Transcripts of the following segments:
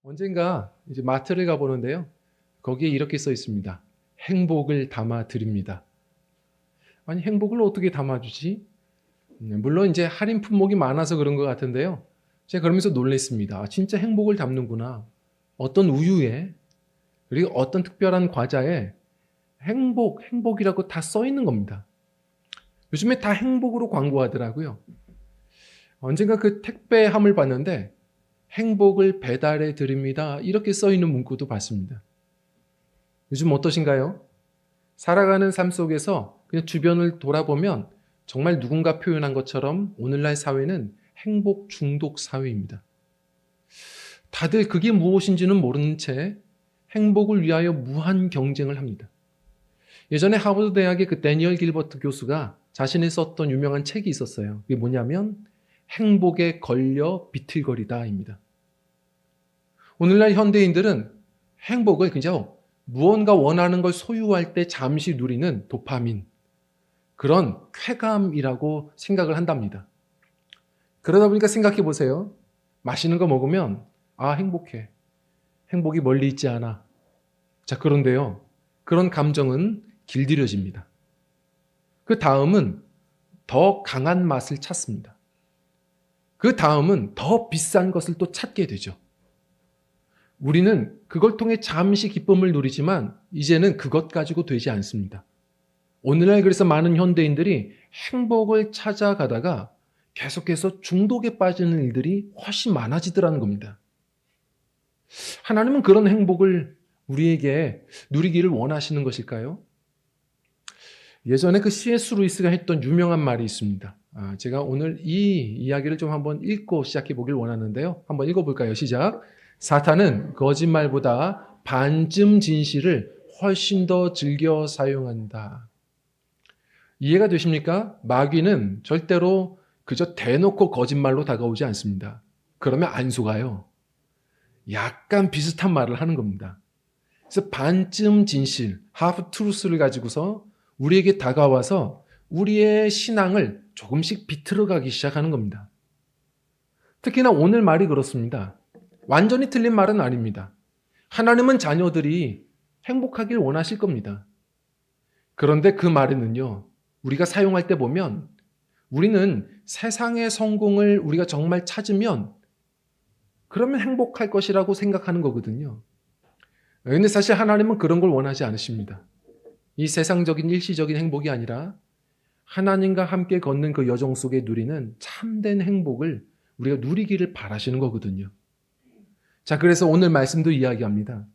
언젠가 이제 마트를 가보는데요. 거기에 이렇게 써 있습니다. 행복을 담아 드립니다. 아니, 행복을 어떻게 담아주지? 물론 이제 할인 품목이 많아서 그런 것 같은데요. 제가 그러면서 놀랐습니다. 진짜 행복을 담는구나. 어떤 우유에, 그리고 어떤 특별한 과자에 행복이라고 다 써 있는 겁니다. 요즘에 다 행복으로 광고하더라고요. 언젠가 그 택배함을 봤는데 행복을 배달해 드립니다. 이렇게 써 있는 문구도 봤습니다. 요즘 어떠신가요? 살아가는 삶 속에서 그냥 주변을 돌아보면 정말 누군가 표현한 것처럼 오늘날 사회는 행복 중독 사회입니다. 다들 그게 무엇인지는 모르는 채 행복을 위하여 무한 경쟁을 합니다. 예전에 하버드 대학의 그 데니얼 길버트 교수가 자신이 썼던 유명한 책이 있었어요. 그게 뭐냐면 행복에 걸려 비틀거리다입니다. 오늘날 현대인들은 행복을 그저 무언가 원하는 걸 소유할 때 잠시 누리는 도파민, 그런 쾌감이라고 생각을 한답니다. 그러다 보니까 생각해 보세요. 맛있는 거 먹으면 행복해. 행복이 멀리 있지 않아. 자, 그런데요. 그런 감정은 길들여집니다. 그 다음은 더 강한 맛을 찾습니다. 그 다음은 더 비싼 것을 또 찾게 되죠. 우리는 그걸 통해 잠시 기쁨을 누리지만 이제는 그것 가지고 되지 않습니다. 오늘날 그래서 많은 현대인들이 행복을 찾아가다가 계속해서 중독에 빠지는 일들이 훨씬 많아지더라는 겁니다. 하나님은 그런 행복을 우리에게 누리기를 원하시는 것일까요? 예전에 그 C.S. 루이스가 했던 유명한 말이 있습니다. 제가 오늘 이 이야기를 좀 한번 읽고 시작해 보길 원하는데요. 한번 읽어볼까요? 시작. 사탄은 거짓말보다 반쯤 진실을 훨씬 더 즐겨 사용한다. 이해가 되십니까? 마귀는 절대로 그저 대놓고 거짓말로 다가오지 않습니다. 그러면 안 속아요. 약간 비슷한 말을 하는 겁니다. 그래서 반쯤 진실, half truth를 가지고서 우리에게 다가와서 우리의 신앙을 조금씩 비틀어가기 시작하는 겁니다. 특히나 오늘 말이 그렇습니다. 완전히 틀린 말은 아닙니다. 하나님은 자녀들이 행복하길 원하실 겁니다. 그런데 그 말에는요, 우리가 사용할 때 보면 우리는 세상의 성공을 우리가 정말 찾으면 그러면 행복할 것이라고 생각하는 거거든요. 그런데 사실 하나님은 그런 걸 원하지 않으십니다. 이 세상적인 일시적인 행복이 아니라 하나님과 함께 걷는 그 여정 속에 누리는 참된 행복을 우리가 누리기를 바라시는 거거든요. 자, 그래서 오늘 말씀도 이야기합니다.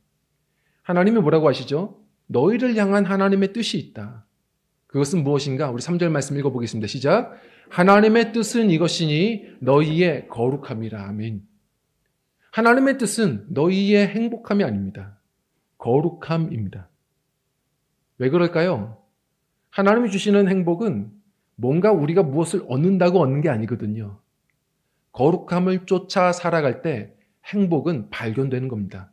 하나님이 뭐라고 하시죠? 너희를 향한 하나님의 뜻이 있다. 그것은 무엇인가? 우리 3절 말씀 읽어보겠습니다. 시작. 하나님의 뜻은 이것이니 너희의 거룩함이라. 아멘. 하나님의 뜻은 너희의 행복함이 아닙니다. 거룩함입니다. 왜 그럴까요? 하나님이 주시는 행복은 뭔가 우리가 무엇을 얻는다고 얻는 게 아니거든요. 거룩함을 쫓아 살아갈 때 행복은 발견되는 겁니다.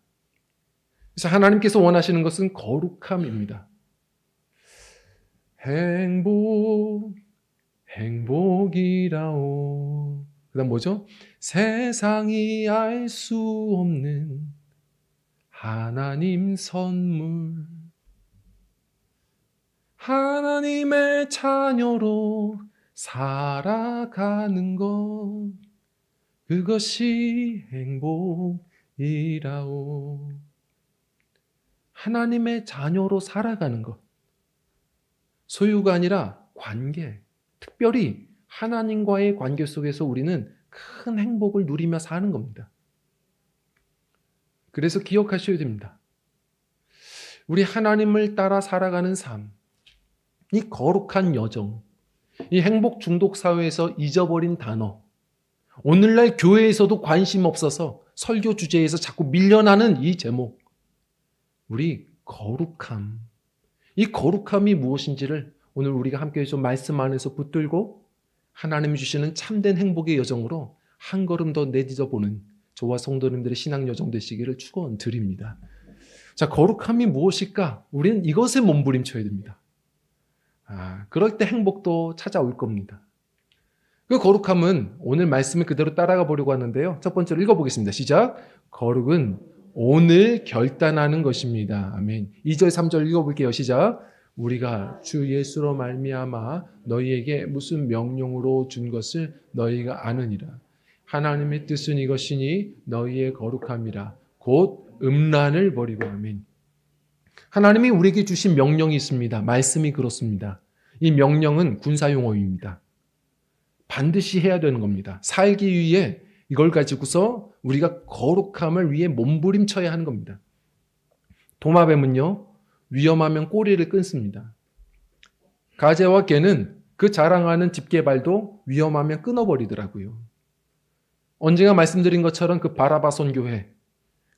그래서 하나님께서 원하시는 것은 거룩함입니다. 행복이라오. 그 다음 뭐죠? 세상이 알 수 없는 하나님 선물. 하나님의 자녀로 살아가는 것, 그것이 행복이라오. 하나님의 자녀로 살아가는 것. 소유가 아니라 관계. 특별히 하나님과의 관계 속에서 우리는 큰 행복을 누리며 사는 겁니다. 그래서 기억하셔야 됩니다. 우리 하나님을 따라 살아가는 삶, 이 거룩한 여정, 이 행복 중독 사회에서 잊어버린 단어, 오늘날 교회에서도 관심 없어서 설교 주제에서 자꾸 밀려나는 이 제목, 우리 거룩함, 이 거룩함이 무엇인지를 오늘 우리가 함께 좀 말씀 안에서 붙들고 하나님이 주시는 참된 행복의 여정으로 한 걸음 더 내딛어보는 저와 성도님들의 신앙 여정 되시기를 축원드립니다. 자, 거룩함이 무엇일까? 우리는 이것에 몸부림쳐야 됩니다. 그럴 때 행복도 찾아올 겁니다. 그 거룩함은 오늘 말씀을 그대로 따라가 보려고 하는데요. 첫 번째로 읽어보겠습니다. 시작. 거룩은 오늘 결단하는 것입니다. 아멘. 2절 3절 읽어볼게요. 시작. 우리가 주 예수로 말미암아 너희에게 무슨 명령으로 준 것을 너희가 아느니라. 하나님의 뜻은 이것이니 너희의 거룩함이라. 곧 음란을 버리고. 아멘. 하나님이 우리에게 주신 명령이 있습니다. 말씀이 그렇습니다. 이 명령은 군사용어입니다. 반드시 해야 되는 겁니다. 살기 위해 이걸 가지고서 우리가 거룩함을 위해 몸부림쳐야 하는 겁니다. 도마뱀은요, 위험하면 꼬리를 끊습니다. 가재와 개는 그 자랑하는 집게발도 위험하면 끊어버리더라고요. 언젠가 말씀드린 것처럼 그 바라바손 교회,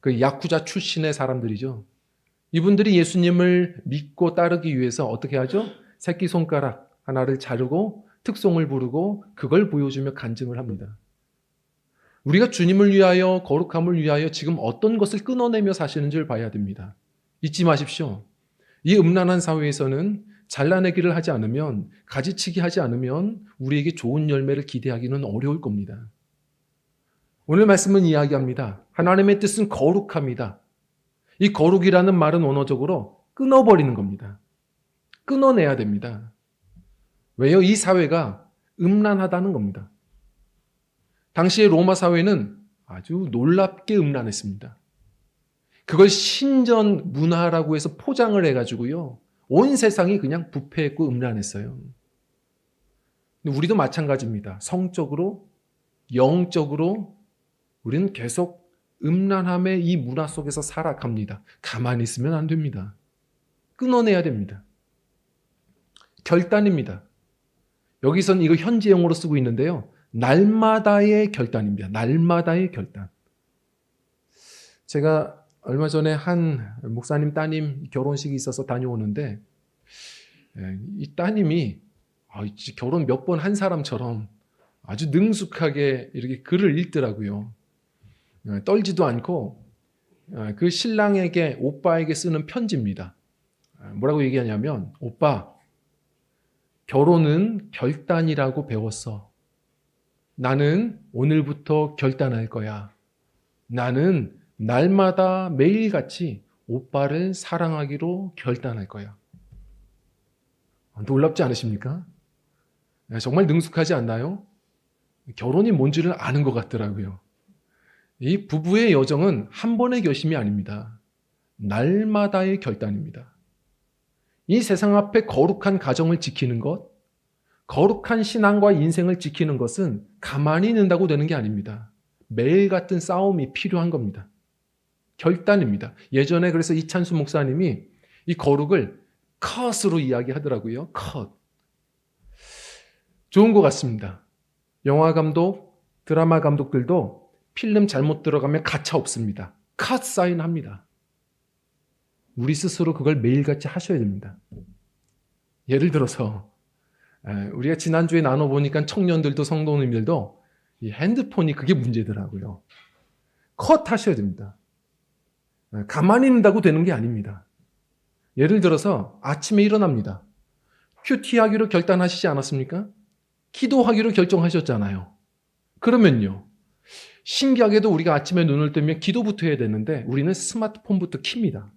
그 야쿠자 출신의 사람들이죠. 이분들이 예수님을 믿고 따르기 위해서 어떻게 하죠? 새끼손가락 하나를 자르고 특송을 부르고 그걸 보여주며 간증을 합니다. 우리가 주님을 위하여 거룩함을 위하여 지금 어떤 것을 끊어내며 사시는지를 봐야 됩니다. 잊지 마십시오. 이 음란한 사회에서는 잘라내기를 하지 않으면, 가지치기 하지 않으면 우리에게 좋은 열매를 기대하기는 어려울 겁니다. 오늘 말씀은 이야기합니다. 하나님의 뜻은 거룩합니다. 이 거룩이라는 말은 언어적으로 끊어버리는 겁니다. 끊어내야 됩니다. 왜요? 이 사회가 음란하다는 겁니다. 당시의 로마 사회는 아주 놀랍게 음란했습니다. 그걸 신전 문화라고 해서 포장을 해가지고요. 온 세상이 그냥 부패했고 음란했어요. 근데 우리도 마찬가지입니다. 성적으로, 영적으로 우리는 계속 음란함의 이 문화 속에서 살아갑니다. 가만히 있으면 안 됩니다. 끊어내야 됩니다. 결단입니다. 여기서는 이거 현지형으로 쓰고 있는데요. 날마다의 결단입니다. 날마다의 결단. 제가 얼마 전에 한 목사님 따님 결혼식이 있어서 다녀오는데 이 따님이 결혼 몇 번 한 사람처럼 아주 능숙하게 이렇게 글을 읽더라고요. 떨지도 않고 그 신랑에게 오빠에게 쓰는 편지입니다. 뭐라고 얘기하냐면 오빠 결혼은 결단이라고 배웠어. 나는 오늘부터 결단할 거야. 나는 날마다 매일같이 오빠를 사랑하기로 결단할 거야. 놀랍지 않으십니까? 정말 능숙하지 않나요? 결혼이 뭔지를 아는 것 같더라고요. 이 부부의 여정은 한 번의 결심이 아닙니다. 날마다의 결단입니다. 이 세상 앞에 거룩한 가정을 지키는 것, 거룩한 신앙과 인생을 지키는 것은 가만히 있는다고 되는 게 아닙니다. 매일 같은 싸움이 필요한 겁니다. 결단입니다. 예전에 그래서 이찬수 목사님이 이 거룩을 컷으로 이야기하더라고요. 컷. 좋은 것 같습니다. 영화 감독, 드라마 감독들도 필름 잘못 들어가면 가차 없습니다. 컷 사인합니다. 우리 스스로 그걸 매일같이 하셔야 됩니다. 예를 들어서 우리가 지난주에 나눠보니까 청년들도 성도님들도 이 핸드폰이 그게 문제더라고요. 컷 하셔야 됩니다. 가만히 있는다고 되는 게 아닙니다. 예를 들어서 아침에 일어납니다. 큐티하기로 결단하시지 않았습니까? 기도하기로 결정하셨잖아요. 그러면요. 신기하게도 우리가 아침에 눈을 뜨면 기도부터 해야 되는데 우리는 스마트폰부터 킵니다.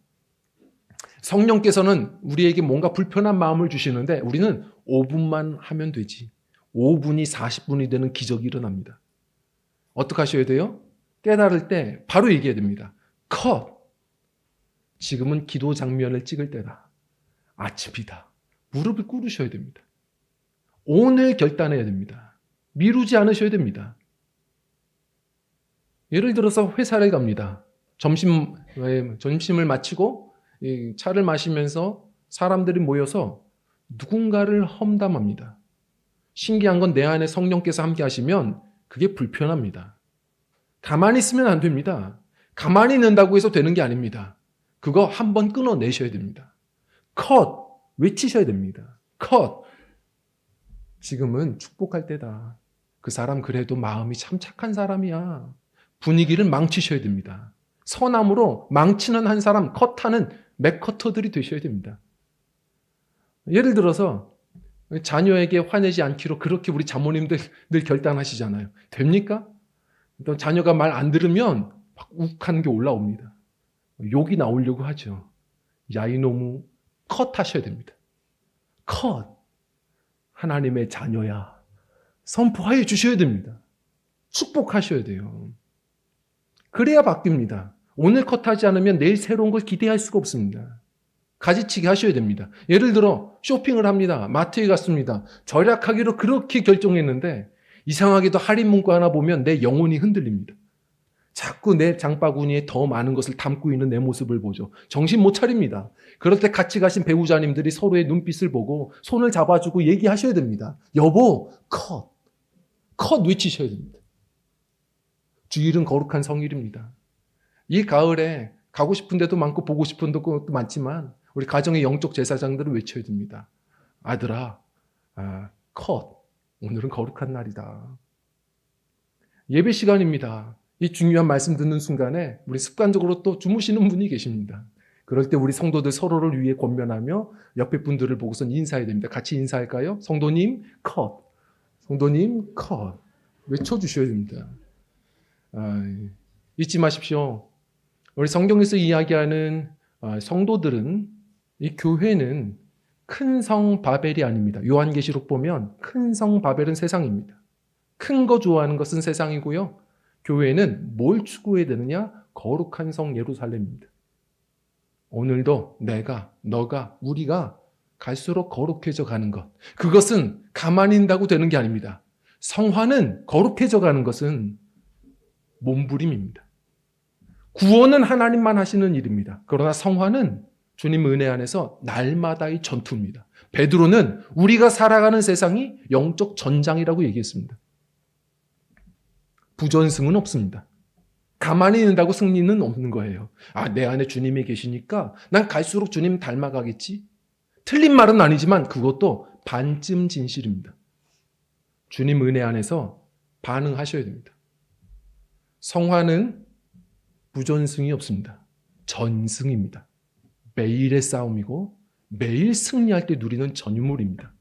성령께서는 우리에게 뭔가 불편한 마음을 주시는데 우리는 5분만 하면 되지. 5분이 40분이 되는 기적이 일어납니다. 어떻게 하셔야 돼요? 깨달을 때 바로 얘기해야 됩니다. 컷! 지금은 기도 장면을 찍을 때다. 아침이다. 무릎을 꿇으셔야 됩니다. 오늘 결단해야 됩니다. 미루지 않으셔야 됩니다. 예를 들어서 회사를 갑니다. 점심을 마치고 차를 마시면서 사람들이 모여서 누군가를 험담합니다. 신기한 건 내 안에 성령께서 함께 하시면 그게 불편합니다. 가만히 있으면 안 됩니다. 가만히 있는다고 해서 되는 게 아닙니다. 그거 한번 끊어내셔야 됩니다. 컷! 외치셔야 됩니다. 컷! 지금은 축복할 때다. 그 사람 그래도 마음이 참 착한 사람이야. 분위기를 망치셔야 됩니다. 선함으로 망치는 한 사람, 컷하는 맥커터들이 되셔야 됩니다. 예를 들어서 자녀에게 화내지 않기로 그렇게 우리 자모님들 늘 결단하시잖아요. 됩니까? 또 자녀가 말 안 들으면 막 욱하는 게 올라옵니다. 욕이 나오려고 하죠. 야 이놈의 컷 하셔야 됩니다. 컷. 하나님의 자녀야. 선포하여 주셔야 됩니다. 축복하셔야 돼요. 그래야 바뀝니다. 오늘 컷하지 않으면 내일 새로운 걸 기대할 수가 없습니다. 가지치기 하셔야 됩니다. 예를 들어 쇼핑을 합니다. 마트에 갔습니다. 절약하기로 그렇게 결정했는데 이상하게도 할인 문구 하나 보면 내 영혼이 흔들립니다. 자꾸 내 장바구니에 더 많은 것을 담고 있는 내 모습을 보죠. 정신 못 차립니다. 그럴 때 같이 가신 배우자님들이 서로의 눈빛을 보고 손을 잡아주고 얘기하셔야 됩니다. 여보, 컷. 컷 외치셔야 됩니다. 주일은 거룩한 성일입니다. 이 가을에 가고 싶은 데도 많고 보고 싶은 데도 많지만 우리 가정의 영적 제사장들은 외쳐야 됩니다. 아들아, 컷. 오늘은 거룩한 날이다. 예배 시간입니다. 이 중요한 말씀 듣는 순간에 우리 습관적으로 또 주무시는 분이 계십니다. 그럴 때 우리 성도들 서로를 위해 권면하며 옆에 분들을 보고선 인사해야 됩니다. 같이 인사할까요? 성도님 컷. 성도님 컷. 외쳐주셔야 됩니다. 잊지 마십시오. 우리 성경에서 이야기하는 성도들은 이 교회는 큰 성 바벨이 아닙니다. 요한계시록 보면 큰 성 바벨은 세상입니다. 큰 거 좋아하는 것은 세상이고요. 교회는 뭘 추구해야 되느냐? 거룩한 성 예루살렘입니다. 오늘도 내가, 너가, 우리가 갈수록 거룩해져 가는 것. 그것은 가만히 있다고 되는 게 아닙니다. 성화는 거룩해져 가는 것은 몸부림입니다. 구원은 하나님만 하시는 일입니다. 그러나 성화는 주님 은혜 안에서 날마다의 전투입니다. 베드로는 우리가 살아가는 세상이 영적 전장이라고 얘기했습니다. 부전승은 없습니다. 가만히 있는다고 승리는 없는 거예요. 내 안에 주님이 계시니까 난 갈수록 주님 닮아가겠지. 틀린 말은 아니지만 그것도 반쯤 진실입니다. 주님 은혜 안에서 반응하셔야 됩니다. 성화는 부전승이 없습니다. 전승입니다. 매일의 싸움이고 매일 승리할 때 누리는 전유물입니다.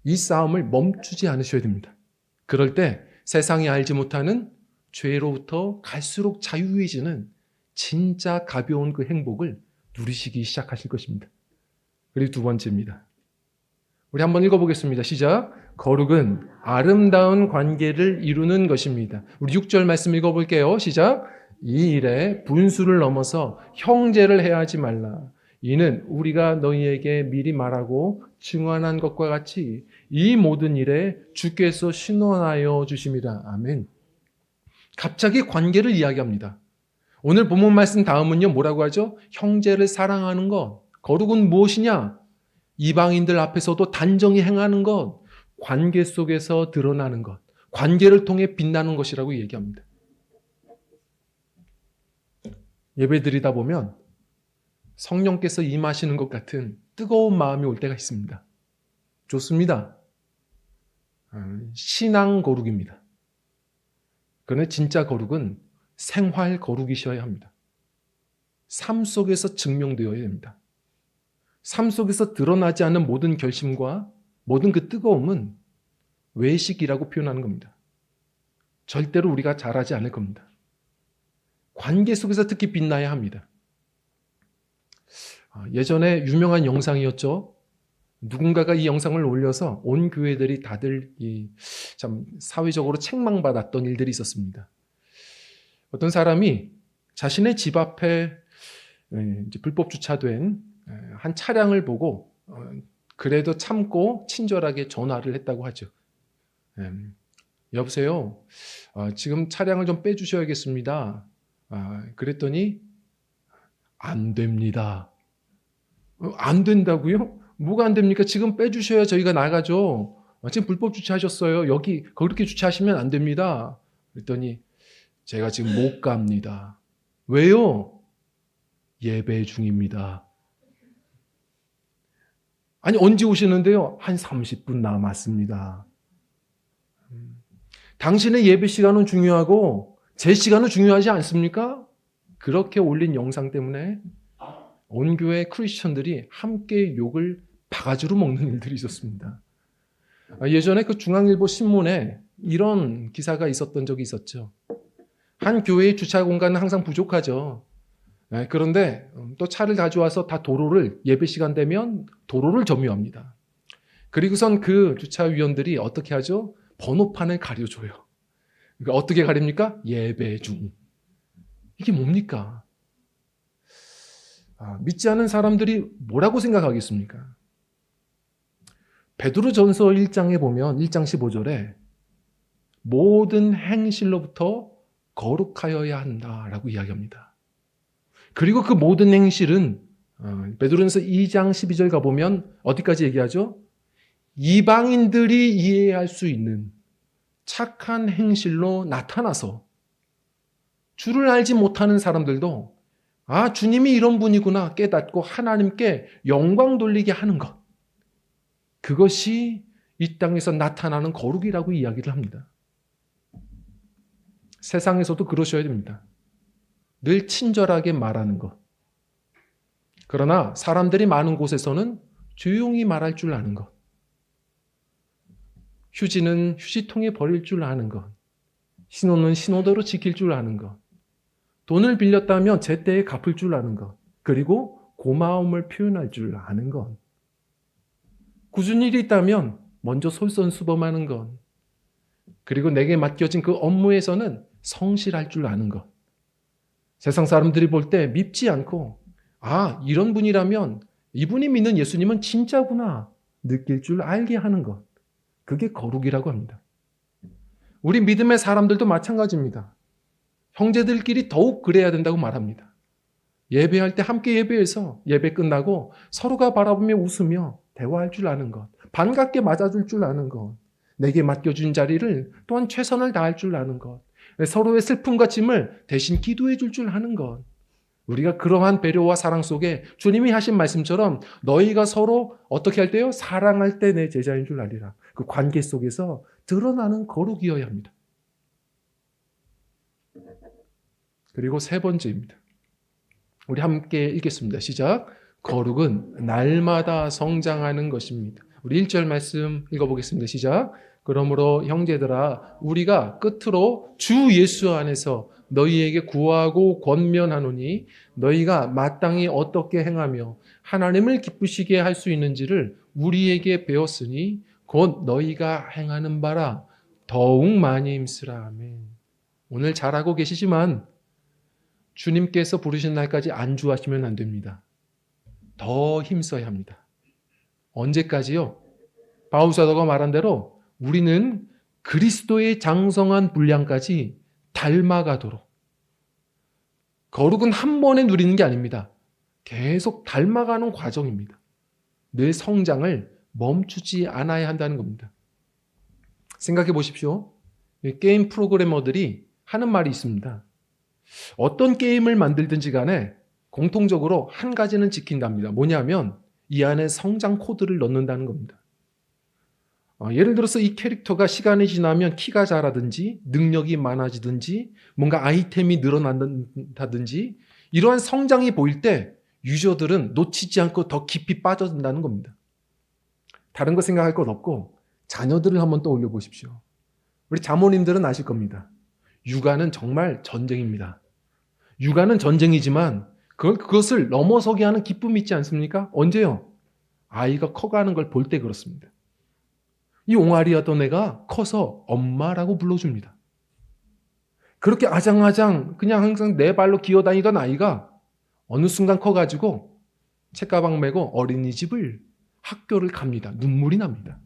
이 싸움을 멈추지 않으셔야 됩니다. 그럴 때 세상이 알지 못하는 죄로부터 갈수록 자유해지는 진짜 가벼운 그 행복을 누리시기 시작하실 것입니다. 그리고 두 번째입니다. 우리 한번 읽어보겠습니다. 시작. 거룩은 아름다운 관계를 이루는 것입니다. 우리 6절 말씀 읽어볼게요. 시작. 이 일에 분수를 넘어서 형제를 해하지 말라. 이는 우리가 너희에게 미리 말하고 증언한 것과 같이 이 모든 일에 주께서 신원하여 주심이라. 아멘. 갑자기 관계를 이야기합니다. 오늘 본문 말씀 다음은요, 뭐라고 하죠? 형제를 사랑하는 것. 거룩은 무엇이냐? 이방인들 앞에서도 단정히 행하는 것. 관계 속에서 드러나는 것. 관계를 통해 빛나는 것이라고 얘기합니다. 예배드리다 보면 성령께서 임하시는 것 같은 뜨거운 마음이 올 때가 있습니다. 좋습니다. 신앙 거룩입니다. 그러나 진짜 거룩은 생활 거룩이셔야 합니다. 삶 속에서 증명되어야 됩니다. 삶 속에서 드러나지 않는 모든 결심과 모든 그 뜨거움은 외식이라고 표현하는 겁니다. 절대로 우리가 잘하지 않을 겁니다. 관계 속에서 특히 빛나야 합니다. 예전에 유명한 영상이었죠. 누군가가 이 영상을 올려서 온 교회들이 다들 참 사회적으로 책망받았던 일들이 있었습니다. 어떤 사람이 자신의 집 앞에 이제 불법 주차된 한 차량을 보고 그래도 참고 친절하게 전화를 했다고 하죠. 여보세요. 지금 차량을 좀 빼주셔야겠습니다. 그랬더니 안 됩니다. 안 된다고요? 뭐가 안 됩니까? 지금 빼주셔야 저희가 나가죠. 지금 불법 주차하셨어요. 여기 그렇게 주차하시면 안 됩니다. 그랬더니 제가 지금 못 갑니다. 왜요? 예배 중입니다. 아니 언제 오시는데요? 한 30분 남았습니다. 당신의 예배 시간은 중요하고 제 시간은 중요하지 않습니까? 그렇게 올린 영상 때문에 온 교회 크리스천들이 함께 욕을 바가지로 먹는 일들이 있었습니다. 예전에 그 중앙일보 신문에 이런 기사가 있었던 적이 있었죠. 한 교회의 주차 공간은 항상 부족하죠. 그런데 또 차를 가져와서 다 도로를 예배 시간 되면 도로를 점유합니다. 그리고선 그 주차위원들이 어떻게 하죠? 번호판을 가려줘요. 그러니까 어떻게 가립니까? 예배 중. 이게 뭡니까? 믿지 않은 사람들이 뭐라고 생각하겠습니까? 베드로전서 1장에 보면 1장 15절에 모든 행실로부터 거룩하여야 한다라고 이야기합니다. 그리고 그 모든 행실은 베드로전서 2장 12절 가보면 어디까지 얘기하죠? 이방인들이 이해할 수 있는 착한 행실로 나타나서 주를 알지 못하는 사람들도 주님이 이런 분이구나 깨닫고 하나님께 영광 돌리게 하는 것. 그것이 이 땅에서 나타나는 거룩이라고 이야기를 합니다. 세상에서도 그러셔야 됩니다. 늘 친절하게 말하는 것. 그러나 사람들이 많은 곳에서는 조용히 말할 줄 아는 것. 휴지는 휴지통에 버릴 줄 아는 것. 신호는 신호대로 지킬 줄 아는 것. 돈을 빌렸다면 제때에 갚을 줄 아는 것. 그리고 고마움을 표현할 줄 아는 것. 굳은 일이 있다면 먼저 솔선수범하는 것. 그리고 내게 맡겨진 그 업무에서는 성실할 줄 아는 것. 세상 사람들이 볼 때 밉지 않고 이런 분이라면 이분이 믿는 예수님은 진짜구나 느낄 줄 알게 하는 것. 그게 거룩이라고 합니다. 우리 믿음의 사람들도 마찬가지입니다. 형제들끼리 더욱 그래야 된다고 말합니다. 예배할 때 함께 예배해서 예배 끝나고 서로가 바라보며 웃으며 대화할 줄 아는 것. 반갑게 맞아줄 줄 아는 것. 내게 맡겨준 자리를 또한 최선을 다할 줄 아는 것. 서로의 슬픔과 짐을 대신 기도해 줄 줄 아는 것. 우리가 그러한 배려와 사랑 속에 주님이 하신 말씀처럼 너희가 서로 어떻게 할 때요? 사랑할 때 내 제자인 줄 알리라. 그 관계 속에서 드러나는 거룩이어야 합니다. 그리고 세 번째입니다. 우리 함께 읽겠습니다. 시작. 거룩은 날마다 성장하는 것입니다. 우리 1절 말씀 읽어보겠습니다. 시작. 그러므로 형제들아 우리가 끝으로 주 예수 안에서 너희에게 구하고 권면하노니 너희가 마땅히 어떻게 행하며 하나님을 기쁘시게 할 수 있는지를 우리에게 배웠으니 곧 너희가 행하는 바라 더욱 많이 힘쓰라. 아멘. 오늘 잘하고 계시지만 주님께서 부르신 날까지 안주하시면 안 됩니다. 더 힘써야 합니다. 언제까지요? 바울 사도가 말한 대로 우리는 그리스도의 장성한 분량까지 닮아가도록. 거룩은 한 번에 누리는 게 아닙니다. 계속 닮아가는 과정입니다. 늘 성장을 멈추지 않아야 한다는 겁니다. 생각해 보십시오. 게임 프로그래머들이 하는 말이 있습니다. 어떤 게임을 만들든지 간에 공통적으로 한 가지는 지킨답니다. 뭐냐면 이 안에 성장 코드를 넣는다는 겁니다. 예를 들어서 이 캐릭터가 시간이 지나면 키가 자라든지 능력이 많아지든지 뭔가 아이템이 늘어난다든지 이러한 성장이 보일 때 유저들은 놓치지 않고 더 깊이 빠져든다는 겁니다. 다른 거 생각할 것 없고 자녀들을 한번 떠올려 보십시오. 우리 자모님들은 아실 겁니다. 육아는 정말 전쟁입니다. 육아는 전쟁이지만 그것을 넘어서게 하는 기쁨이 있지 않습니까? 언제요? 아이가 커가는 걸 볼 때 그렇습니다. 이 옹알이였던 애가 커서 엄마라고 불러줍니다. 그렇게 아장아장 그냥 항상 네 발로 기어다니던 아이가 어느 순간 커가지고 책가방 메고 어린이집을 학교를 갑니다. 눈물이 납니다.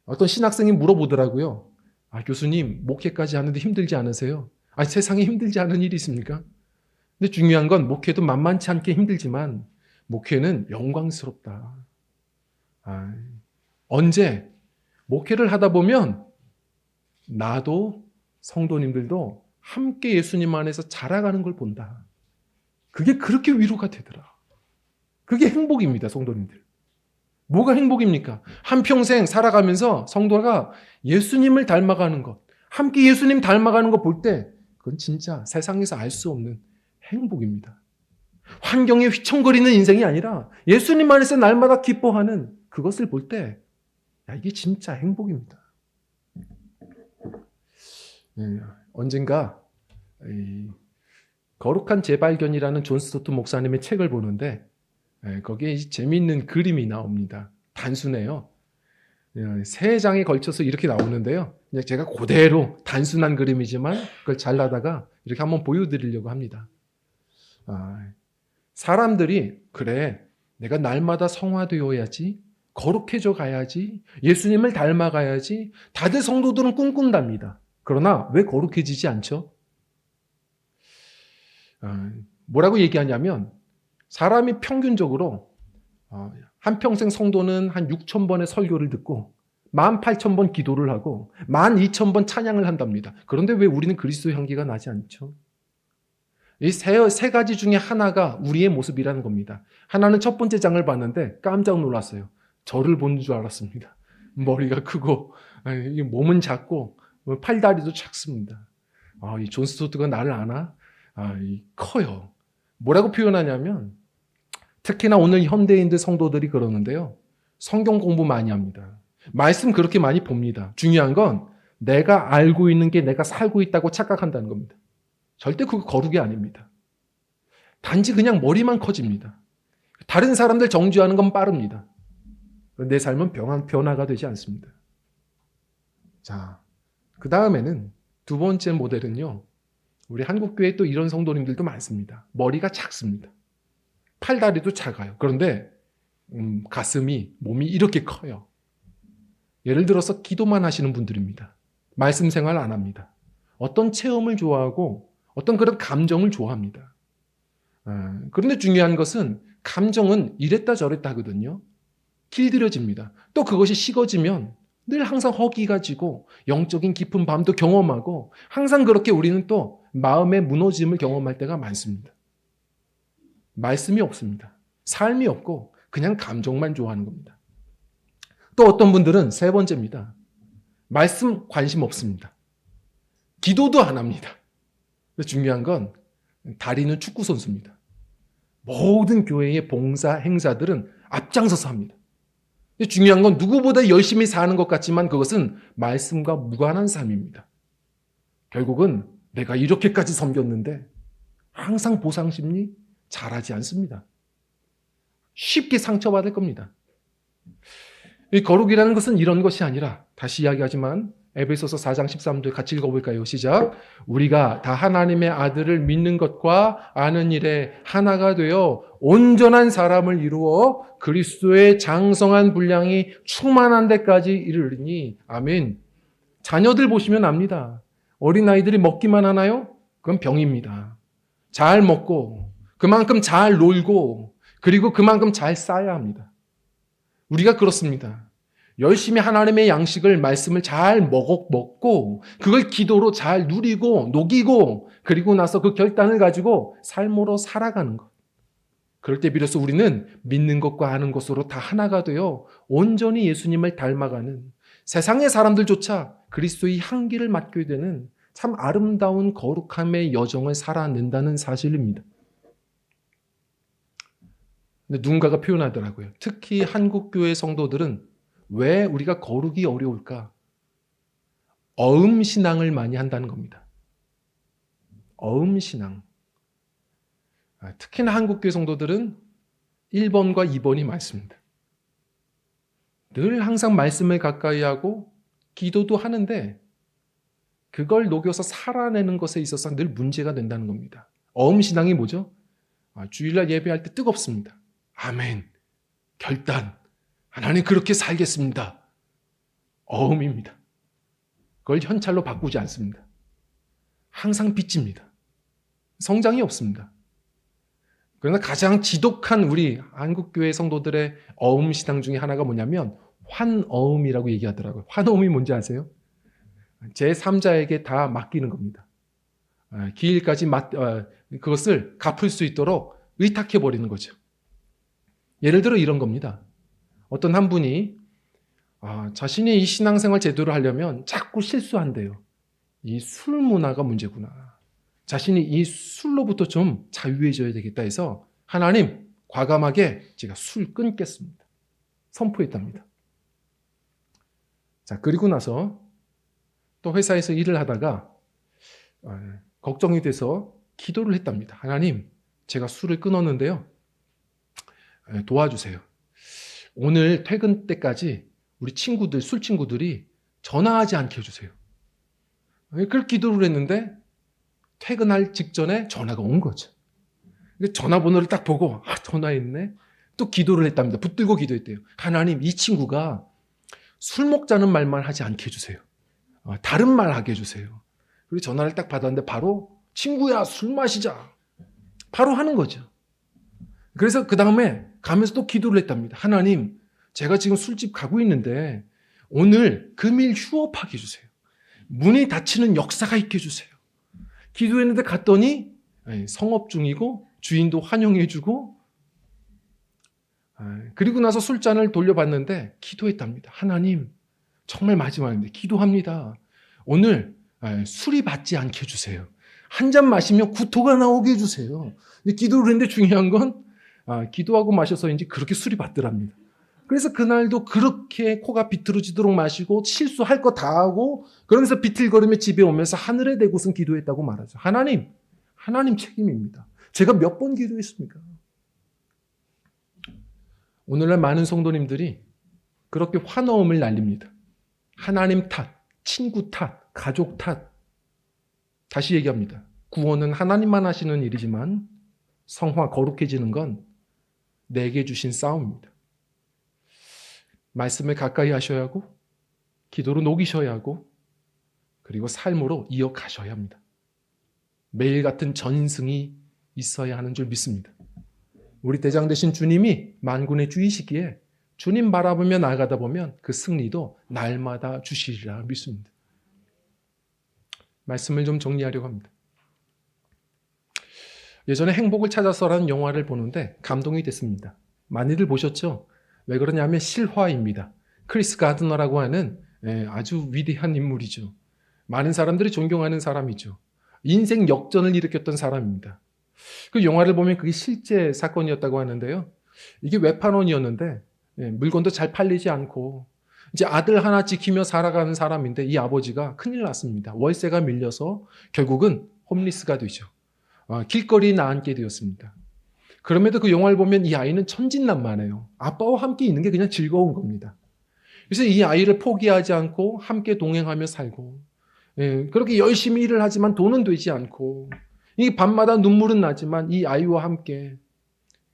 어떤 신학생이 물어보더라고요. 교수님 목회까지 하는데 힘들지 않으세요? 세상에 힘들지 않은 일이 있습니까? 근데 중요한 건 목회도 만만치 않게 힘들지만 목회는 영광스럽다. 언제? 목회를 하다 보면 나도 성도님들도 함께 예수님 안에서 자라가는 걸 본다. 그게 그렇게 위로가 되더라. 그게 행복입니다, 성도님들. 뭐가 행복입니까? 한평생 살아가면서 성도가 예수님을 닮아가는 것, 함께 예수님 닮아가는 거 볼 때 그건 진짜 세상에서 알 수 없는 행복입니다. 환경에 휘청거리는 인생이 아니라 예수님 안에서 날마다 기뻐하는 그것을 볼 때 이게 진짜 행복입니다. 언젠가 거룩한 재발견이라는 존 스토트 목사님의 책을 보는데 거기에 재미있는 그림이 나옵니다. 단순해요. 세 장에 걸쳐서 이렇게 나오는데요. 그냥 제가 그대로 단순한 그림이지만 그걸 잘라다가 이렇게 한번 보여드리려고 합니다. 사람들이 그래 내가 날마다 성화되어야지, 거룩해져 가야지, 예수님을 닮아가야지, 다들 성도들은 꿈꾼답니다. 그러나 왜 거룩해지지 않죠? 뭐라고 얘기하냐면 사람이 평균적으로 한평생 성도는 한 6,000번의 설교를 듣고 18,000번 기도를 하고 12,000번 찬양을 한답니다. 그런데 왜 우리는 그리스도 향기가 나지 않죠? 이 세 가지 중에 하나가 우리의 모습이라는 겁니다. 하나는 첫 번째 장을 봤는데 깜짝 놀랐어요. 저를 본 줄 알았습니다. 머리가 크고 몸은 작고 팔다리도 작습니다. 이 존 스토트가 나를 아나? 커요. 뭐라고 표현하냐면 특히나 오늘 현대인들 성도들이 그러는데요. 성경 공부 많이 합니다. 말씀 그렇게 많이 봅니다. 중요한 건 내가 알고 있는 게 내가 살고 있다고 착각한다는 겁니다. 절대 그거 거룩이 아닙니다. 단지 그냥 머리만 커집니다. 다른 사람들 정죄하는 건 빠릅니다. 내 삶은 변화가 되지 않습니다. 자, 그 다음에는 두 번째 모델은요. 우리 한국교회에 또 이런 성도님들도 많습니다. 머리가 작습니다. 팔다리도 작아요. 그런데 가슴이, 몸이 이렇게 커요. 예를 들어서 기도만 하시는 분들입니다. 말씀 생활 안 합니다. 어떤 체험을 좋아하고 어떤 그런 감정을 좋아합니다. 그런데 중요한 것은 감정은 이랬다 저랬다 하거든요. 길들여집니다. 또 그것이 식어지면 늘 항상 허기가 지고 영적인 깊은 밤도 경험하고 항상 그렇게 우리는 또 마음의 무너짐을 경험할 때가 많습니다. 말씀이 없습니다. 삶이 없고 그냥 감정만 좋아하는 겁니다. 또 어떤 분들은 세 번째입니다. 말씀 관심 없습니다. 기도도 안 합니다. 중요한 건 다리는 축구 선수입니다. 모든 교회의 봉사 행사들은 앞장서서 합니다. 중요한 건 누구보다 열심히 사는 것 같지만 그것은 말씀과 무관한 삶입니다. 결국은 내가 이렇게까지 섬겼는데 항상 보상심리 잘하지 않습니다. 쉽게 상처받을 겁니다. 이 거룩이라는 것은 이런 것이 아니라 다시 이야기하지만 에베소서 4장 13절 같이 읽어볼까요? 시작. 우리가 다 하나님의 아들을 믿는 것과 아는 일에 하나가 되어 온전한 사람을 이루어 그리스도의 장성한 분량이 충만한 데까지 이르리니. 아멘. 자녀들 보시면 압니다. 어린아이들이 먹기만 하나요? 그건 병입니다. 잘 먹고 그만큼 잘 놀고 그리고 그만큼 잘 쌓아야 합니다. 우리가 그렇습니다. 열심히 하나님의 양식을 말씀을 잘 먹고 그걸 기도로 잘 누리고 녹이고 그리고 나서 그 결단을 가지고 삶으로 살아가는 것. 그럴 때 비로소 우리는 믿는 것과 아는 것으로 다 하나가 되어 온전히 예수님을 닮아가는 세상의 사람들조차 그리스도의 향기를 맡게 되는 참 아름다운 거룩함의 여정을 살아낸다는 사실입니다. 근데 누군가가 표현하더라고요. 특히 한국교회 성도들은 왜 우리가 거룩이 어려울까? 어음신앙을 많이 한다는 겁니다. 어음신앙. 특히나 한국교회 성도들은 1번과 2번이 많습니다. 늘 항상 말씀을 가까이 하고 기도도 하는데 그걸 녹여서 살아내는 것에 있어서 늘 문제가 된다는 겁니다. 어음신앙이 뭐죠? 주일날 예배할 때 뜨겁습니다. 아멘. 결단. 하나님 그렇게 살겠습니다. 어음입니다. 그걸 현찰로 바꾸지 않습니다. 항상 빚집니다. 성장이 없습니다. 그러나 가장 지독한 우리 한국교회 성도들의 어음신앙 중에 하나가 뭐냐면 환어음이라고 얘기하더라고요. 환어음이 뭔지 아세요? 제3자에게 다 맡기는 겁니다. 기일까지 그것을 갚을 수 있도록 의탁해버리는 거죠. 예를 들어 이런 겁니다. 어떤 한 분이 자신이 이 신앙생활 제대로 하려면 자꾸 실수한대요. 이 술 문화가 문제구나. 자신이 이 술로부터 좀 자유해져야 되겠다 해서 하나님 과감하게 제가 술 끊겠습니다. 선포했답니다. 자, 그리고 나서 또 회사에서 일을 하다가 걱정이 돼서 기도를 했답니다. 하나님, 제가 술을 끊었는데요. 도와주세요. 오늘 퇴근 때까지 우리 친구들, 술 친구들이 전화하지 않게 해주세요. 그렇게 기도를 했는데 퇴근할 직전에 전화가 온 거죠. 전화번호를 딱 보고 전화했네. 또 기도를 했답니다. 붙들고 기도했대요. 하나님, 이 친구가 술 먹자는 말만 하지 않게 해주세요. 다른 말 하게 해주세요. 그리고 전화를 딱 받았는데 바로 친구야 술 마시자. 바로 하는 거죠. 그래서 그 다음에 가면서 또 기도를 했답니다. 하나님, 제가 지금 술집 가고 있는데 오늘 금일 휴업하게 해주세요. 문이 닫히는 역사가 있게 해주세요. 기도했는데 갔더니 성업 중이고 주인도 환영해주고, 그리고 나서 술잔을 돌려봤는데 기도했답니다. 하나님, 정말 마지막인데 기도합니다. 오늘 술이 받지 않게 해주세요. 한 잔 마시면 구토가 나오게 해주세요. 기도를 했는데 중요한 건 기도하고 마셔서인지 그렇게 술이 받더랍니다. 그래서 그날도 그렇게 코가 비틀어지도록 마시고 실수할 거 다 하고 그러면서 비틀거리며 집에 오면서 하늘에 대고선 기도했다고 말하죠. 하나님 책임입니다. 제가 몇 번 기도했습니까? 오늘날 많은 성도님들이 그렇게 환호음을 날립니다. 하나님 탓, 친구 탓, 가족 탓. 다시 얘기합니다. 구원은 하나님만 하시는 일이지만 성화, 거룩해지는 건 내게 주신 싸움입니다. 말씀을 가까이 하셔야 하고 기도로 녹이셔야 하고 그리고 삶으로 이어가셔야 합니다. 매일 같은 전승이 있어야 하는 줄 믿습니다. 우리 대장 되신 주님이 만군의 주이시기에 주님 바라보며 나아가다 보면 그 승리도 날마다 주시리라 믿습니다. 말씀을 좀 정리하려고 합니다. 예전에 행복을 찾아서라는 영화를 보는데 감동이 됐습니다. 많이들 보셨죠? 왜 그러냐면 실화입니다. 크리스 가드너라고 하는 아주 위대한 인물이죠. 많은 사람들이 존경하는 사람이죠. 인생 역전을 일으켰던 사람입니다. 그 영화를 보면 그게 실제 사건이었다고 하는데요. 이게 외판원이었는데 물건도 잘 팔리지 않고 이제 아들 하나 지키며 살아가는 사람인데 이 아버지가 큰일 났습니다. 월세가 밀려서 결국은 홈리스가 되죠. 길거리에 나앉게 되었습니다. 그럼에도 그 영화를 보면 이 아이는 천진난만해요. 아빠와 함께 있는 게 그냥 즐거운 겁니다. 그래서 이 아이를 포기하지 않고 함께 동행하며 살고 그렇게 열심히 일을 하지만 돈은 되지 않고 이 밤마다 눈물은 나지만 이 아이와 함께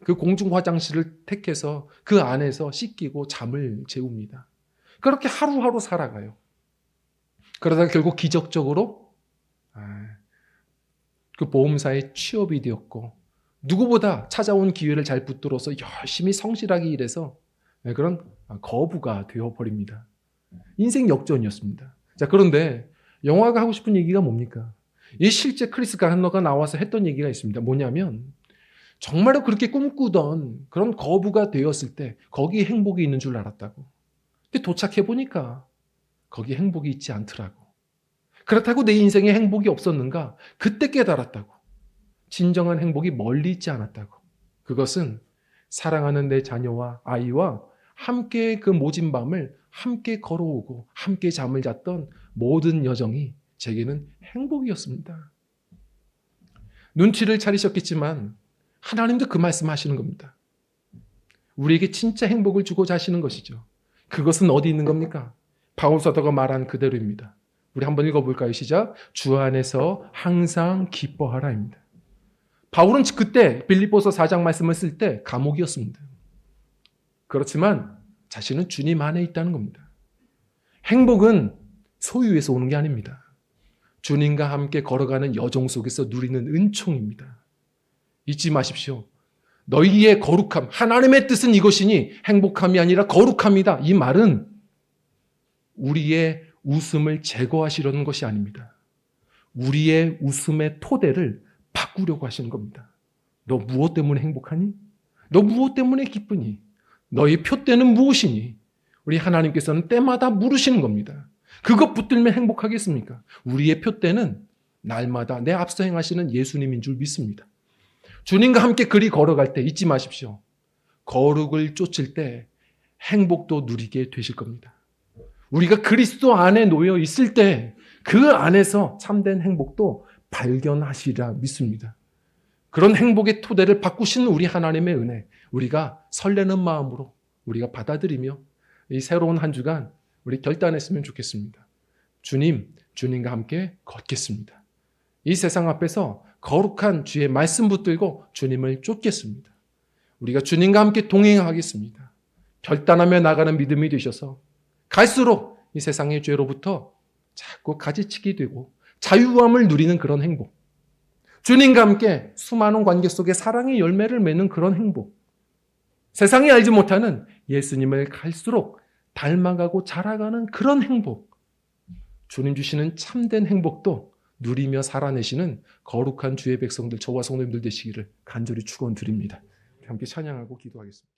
그 공중 화장실을 택해서 그 안에서 씻기고 잠을 재웁니다. 그렇게 하루하루 살아가요. 그러다가 결국 기적적으로 그 보험사에 취업이 되었고 누구보다 찾아온 기회를 잘 붙들어서 열심히 성실하게 일해서 그런 거부가 되어버립니다. 인생 역전이었습니다. 자, 그런데 영화가 하고 싶은 얘기가 뭡니까? 이 실제 크리스 가드너가 나와서 했던 얘기가 있습니다. 뭐냐면 정말로 그렇게 꿈꾸던 그런 거부가 되었을 때 거기에 행복이 있는 줄 알았다고. 근데 도착해보니까 거기에 행복이 있지 않더라고. 그렇다고 내 인생에 행복이 없었는가? 그때 깨달았다고. 진정한 행복이 멀리 있지 않았다고. 그것은 사랑하는 내 자녀와 아이와 함께 그 모진 밤을 함께 걸어오고 함께 잠을 잤던 모든 여정이 제게는 행복이었습니다. 눈치를 차리셨겠지만 하나님도 그 말씀 하시는 겁니다. 우리에게 진짜 행복을 주고자 하시는 것이죠. 그것은 어디 있는 겁니까? 바울 사도가 말한 그대로입니다. 우리 한번 읽어볼까요? 시작. 주 안에서 항상 기뻐하라입니다. 바울은 그때 빌립보서 4장 말씀을 쓸 때 감옥이었습니다. 그렇지만 자신은 주님 안에 있다는 겁니다. 행복은 소유에서 오는 게 아닙니다. 주님과 함께 걸어가는 여정 속에서 누리는 은총입니다. 잊지 마십시오. 너희의 거룩함, 하나님의 뜻은 이것이니 행복함이 아니라 거룩함이다. 이 말은 우리의 웃음을 제거하시려는 것이 아닙니다. 우리의 웃음의 토대를 바꾸려고 하시는 겁니다. 너 무엇 때문에 행복하니? 너 무엇 때문에 기쁘니? 너의 표대는 무엇이니? 우리 하나님께서는 때마다 물으시는 겁니다. 그것 붙들면 행복하겠습니까? 우리의 표대는 날마다 내 앞서 행하시는 예수님인 줄 믿습니다. 주님과 함께 그리 걸어갈 때 잊지 마십시오. 거룩을 쫓을 때 행복도 누리게 되실 겁니다. 우리가 그리스도 안에 놓여 있을 때 그 안에서 참된 행복도 발견하시리라 믿습니다. 그런 행복의 토대를 바꾸신 우리 하나님의 은혜, 우리가 설레는 마음으로 우리가 받아들이며 이 새로운 한 주간 우리 결단했으면 좋겠습니다. 주님과 함께 걷겠습니다. 이 세상 앞에서 거룩한 주의 말씀 붙들고 주님을 쫓겠습니다. 우리가 주님과 함께 동행하겠습니다. 결단하며 나가는 믿음이 되셔서 갈수록 이 세상의 죄로부터 자꾸 가지치기 되고 자유함을 누리는 그런 행복, 주님과 함께 수많은 관계 속에 사랑의 열매를 맺는 그런 행복, 세상이 알지 못하는 예수님을 갈수록 닮아가고 자라가는 그런 행복, 주님 주시는 참된 행복도 누리며 살아내시는 거룩한 주의 백성들, 저와 성도님들 되시기를 간절히 축원드립니다. 함께 찬양하고 기도하겠습니다.